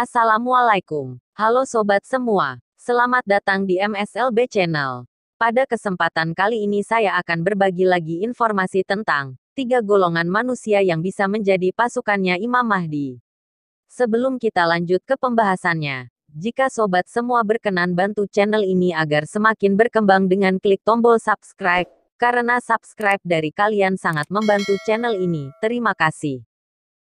Assalamualaikum. Halo sobat semua. Selamat datang di MSLB Channel. Pada kesempatan kali ini saya akan berbagi lagi informasi tentang 3 golongan manusia yang bisa menjadi pasukannya Imam Mahdi. Sebelum kita lanjut ke pembahasannya, jika sobat semua berkenan bantu channel ini agar semakin berkembang dengan klik tombol subscribe, karena subscribe dari kalian sangat membantu channel ini. Terima kasih.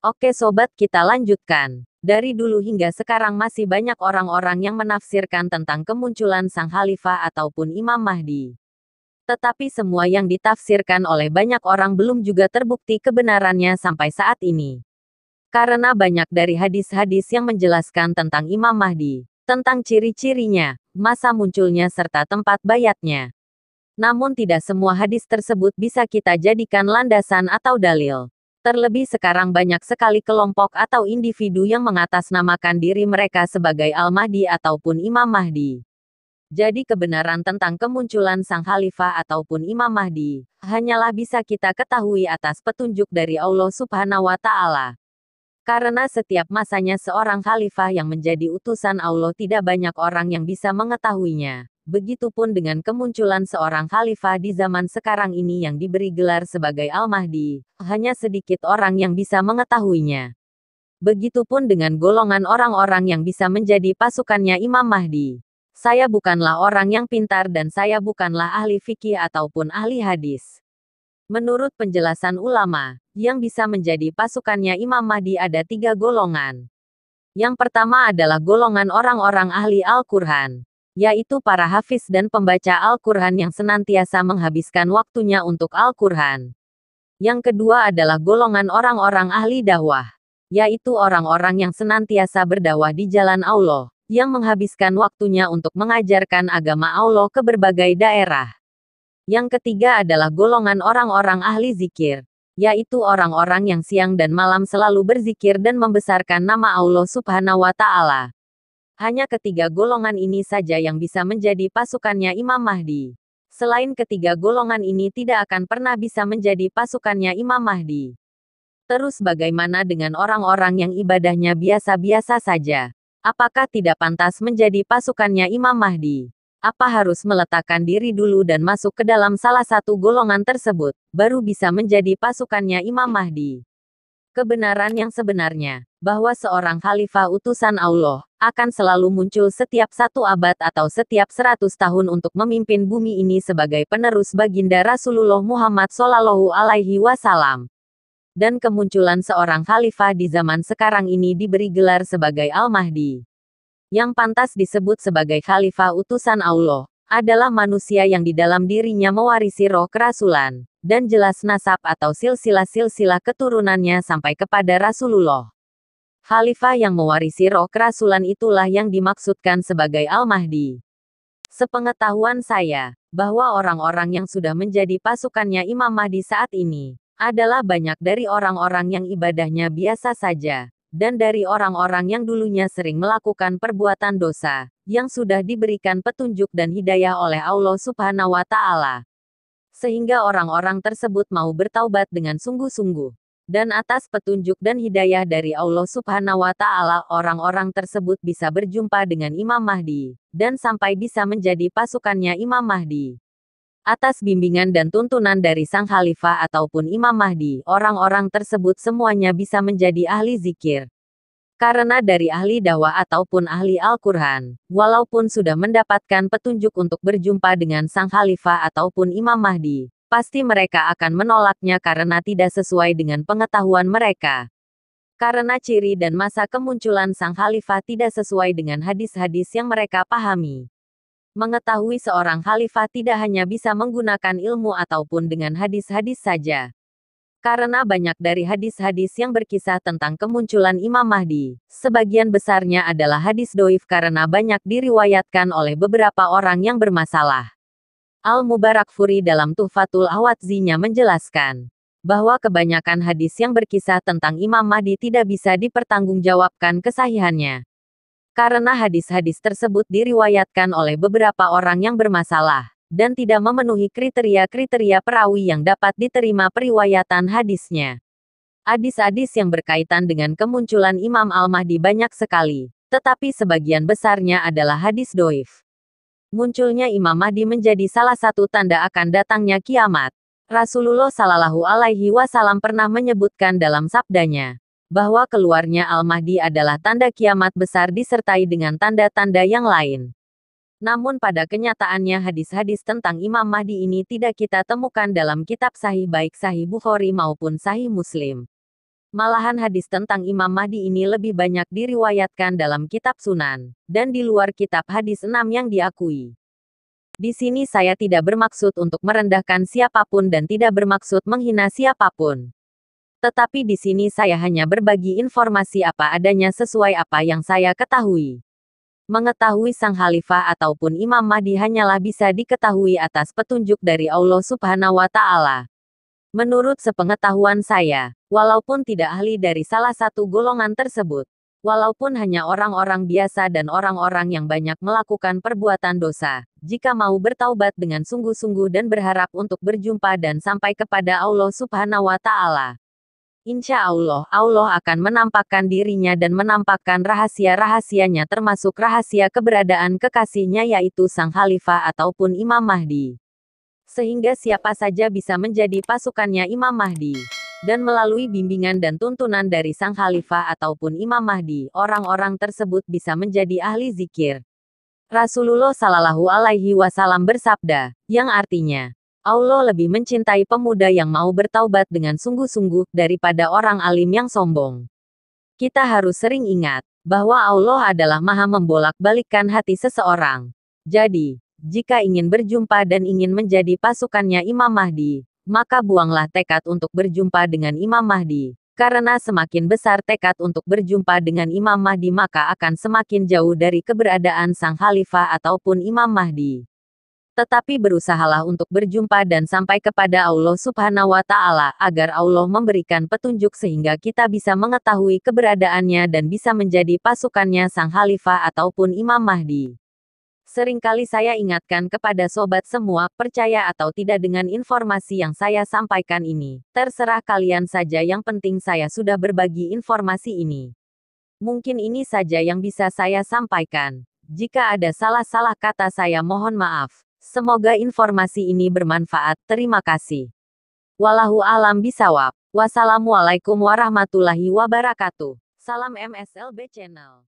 Oke sobat, kita lanjutkan. Dari dulu hingga sekarang masih banyak orang-orang yang menafsirkan tentang kemunculan Sang Khalifah ataupun Imam Mahdi. Tetapi semua yang ditafsirkan oleh banyak orang belum juga terbukti kebenarannya sampai saat ini. Karena banyak dari hadis-hadis yang menjelaskan tentang Imam Mahdi, tentang ciri-cirinya, masa munculnya serta tempat bayatnya. Namun tidak semua hadis tersebut bisa kita jadikan landasan atau dalil. Terlebih sekarang banyak sekali kelompok atau individu yang mengatasnamakan diri mereka sebagai Al-Mahdi ataupun Imam Mahdi. Jadi kebenaran tentang kemunculan Sang Khalifah ataupun Imam Mahdi, hanyalah bisa kita ketahui atas petunjuk dari Allah Subhanahu wa Ta'ala. Karena setiap masanya seorang khalifah yang menjadi utusan Allah tidak banyak orang yang bisa mengetahuinya. Begitupun dengan kemunculan seorang khalifah di zaman sekarang ini yang diberi gelar sebagai Al-Mahdi, hanya sedikit orang yang bisa mengetahuinya. Begitupun dengan golongan orang-orang yang bisa menjadi pasukannya Imam Mahdi. Saya bukanlah orang yang pintar dan saya bukanlah ahli fikih ataupun ahli hadis. Menurut penjelasan ulama, yang bisa menjadi pasukannya Imam Mahdi ada 3 golongan. Yang pertama adalah golongan orang-orang ahli Al-Quran, yaitu para hafiz dan pembaca Al-Quran yang senantiasa menghabiskan waktunya untuk Al-Quran. Yang kedua adalah golongan orang-orang ahli dakwah, yaitu orang-orang yang senantiasa berdakwah di jalan Allah, yang menghabiskan waktunya untuk mengajarkan agama Allah ke berbagai daerah. Yang ketiga adalah golongan orang-orang ahli zikir, yaitu orang-orang yang siang dan malam selalu berzikir dan membesarkan nama Allah Subhanahu wa Ta'ala. Hanya ketiga golongan ini saja yang bisa menjadi pasukannya Imam Mahdi. Selain ketiga golongan ini tidak akan pernah bisa menjadi pasukannya Imam Mahdi. Terus bagaimana dengan orang-orang yang ibadahnya biasa-biasa saja? Apakah tidak pantas menjadi pasukannya Imam Mahdi? Apa harus meletakkan diri dulu dan masuk ke dalam salah satu golongan tersebut, baru bisa menjadi pasukannya Imam Mahdi? Kebenaran yang sebenarnya, bahwa seorang khalifah utusan Allah, akan selalu muncul setiap 1 abad atau setiap 100 tahun untuk memimpin bumi ini sebagai penerus baginda Rasulullah Muhammad Shallallahu Alaihi Wasallam. Dan kemunculan seorang khalifah di zaman sekarang ini diberi gelar sebagai Al-Mahdi. Yang pantas disebut sebagai khalifah utusan Allah, adalah manusia yang di dalam dirinya mewarisi roh kerasulan, dan jelas nasab atau silsilah-silsilah keturunannya sampai kepada Rasulullah. Khalifah yang mewarisi roh kerasulan itulah yang dimaksudkan sebagai Al-Mahdi. Sepengetahuan saya, bahwa orang-orang yang sudah menjadi pasukannya Imam Mahdi saat ini, adalah banyak dari orang-orang yang ibadahnya biasa saja, dan dari orang-orang yang dulunya sering melakukan perbuatan dosa, yang sudah diberikan petunjuk dan hidayah oleh Allah Subhanahu wa Ta'ala. Sehingga orang-orang tersebut mau bertaubat dengan sungguh-sungguh. Dan atas petunjuk dan hidayah dari Allah Subhanahu wa Ta'ala, orang-orang tersebut bisa berjumpa dengan Imam Mahdi, dan sampai bisa menjadi pasukannya Imam Mahdi. Atas bimbingan dan tuntunan dari Sang Khalifah ataupun Imam Mahdi, orang-orang tersebut semuanya bisa menjadi ahli zikir. Karena dari ahli dakwah ataupun ahli Al-Quran, walaupun sudah mendapatkan petunjuk untuk berjumpa dengan Sang Khalifah ataupun Imam Mahdi, pasti mereka akan menolaknya karena tidak sesuai dengan pengetahuan mereka. Karena ciri dan masa kemunculan Sang Khalifah tidak sesuai dengan hadis-hadis yang mereka pahami. Mengetahui seorang khalifah tidak hanya bisa menggunakan ilmu ataupun dengan hadis-hadis saja. Karena banyak dari hadis-hadis yang berkisah tentang kemunculan Imam Mahdi, sebagian besarnya adalah hadis doif karena banyak diriwayatkan oleh beberapa orang yang bermasalah. Al-Mubarakfuri dalam Tuhfatul Awadzi-nya menjelaskan, bahwa kebanyakan hadis yang berkisah tentang Imam Mahdi tidak bisa dipertanggungjawabkan kesahihannya. Karena hadis-hadis tersebut diriwayatkan oleh beberapa orang yang bermasalah, dan tidak memenuhi kriteria-kriteria perawi yang dapat diterima periwayatan hadisnya. Hadis-hadis yang berkaitan dengan kemunculan Imam Al-Mahdi banyak sekali, tetapi sebagian besarnya adalah hadis doif. Munculnya Imam Mahdi menjadi salah satu tanda akan datangnya kiamat. Rasulullah Shallallahu Alaihi Wasallam pernah menyebutkan dalam sabdanya bahwa keluarnya Al-Mahdi adalah tanda kiamat besar disertai dengan tanda-tanda yang lain. Namun pada kenyataannya hadis-hadis tentang Imam Mahdi ini tidak kita temukan dalam kitab sahih baik sahih Bukhari maupun sahih Muslim. Malahan hadis tentang Imam Mahdi ini lebih banyak diriwayatkan dalam kitab Sunan, dan di luar kitab hadis 6 yang diakui. Di sini saya tidak bermaksud untuk merendahkan siapapun dan tidak bermaksud menghina siapapun. Tetapi di sini saya hanya berbagi informasi apa adanya sesuai apa yang saya ketahui. Mengetahui sang khalifah ataupun Imam Mahdi hanyalah bisa diketahui atas petunjuk dari Allah Subhanahu wa Ta'ala. Menurut sepengetahuan saya, walaupun tidak ahli dari salah satu golongan tersebut, walaupun hanya orang-orang biasa dan orang-orang yang banyak melakukan perbuatan dosa, jika mau bertaubat dengan sungguh-sungguh dan berharap untuk berjumpa dan sampai kepada Allah Subhanahu wa Ta'ala, insya Allah, Allah akan menampakkan dirinya dan menampakkan rahasia-rahasianya termasuk rahasia keberadaan kekasihnya yaitu sang khalifah ataupun Imam Mahdi. Sehingga siapa saja bisa menjadi pasukannya Imam Mahdi. Dan melalui bimbingan dan tuntunan dari sang khalifah ataupun Imam Mahdi, orang-orang tersebut bisa menjadi ahli zikir. Rasulullah Shallallahu Alaihi Wasallam bersabda, yang artinya, Allah lebih mencintai pemuda yang mau bertaubat dengan sungguh-sungguh daripada orang alim yang sombong. Kita harus sering ingat bahwa Allah adalah Maha membolak-balikkan hati seseorang. Jadi, jika ingin berjumpa dan ingin menjadi pasukannya Imam Mahdi, maka buanglah tekad untuk berjumpa dengan Imam Mahdi. Karena semakin besar tekad untuk berjumpa dengan Imam Mahdi maka akan semakin jauh dari keberadaan sang khalifah ataupun Imam Mahdi. Tetapi berusahalah untuk berjumpa dan sampai kepada Allah Subhanahu wa Ta'ala agar Allah memberikan petunjuk sehingga kita bisa mengetahui keberadaannya dan bisa menjadi pasukannya sang khalifah ataupun Imam Mahdi. Seringkali saya ingatkan kepada sobat semua, percaya atau tidak dengan informasi yang saya sampaikan ini. Terserah kalian saja, yang penting saya sudah berbagi informasi ini. Mungkin ini saja yang bisa saya sampaikan. Jika ada salah-salah kata saya mohon maaf. Semoga informasi ini bermanfaat. Terima kasih. Wallahu a'lam bishawab. Wassalamualaikum warahmatullahi wabarakatuh. Salam MSLB Channel.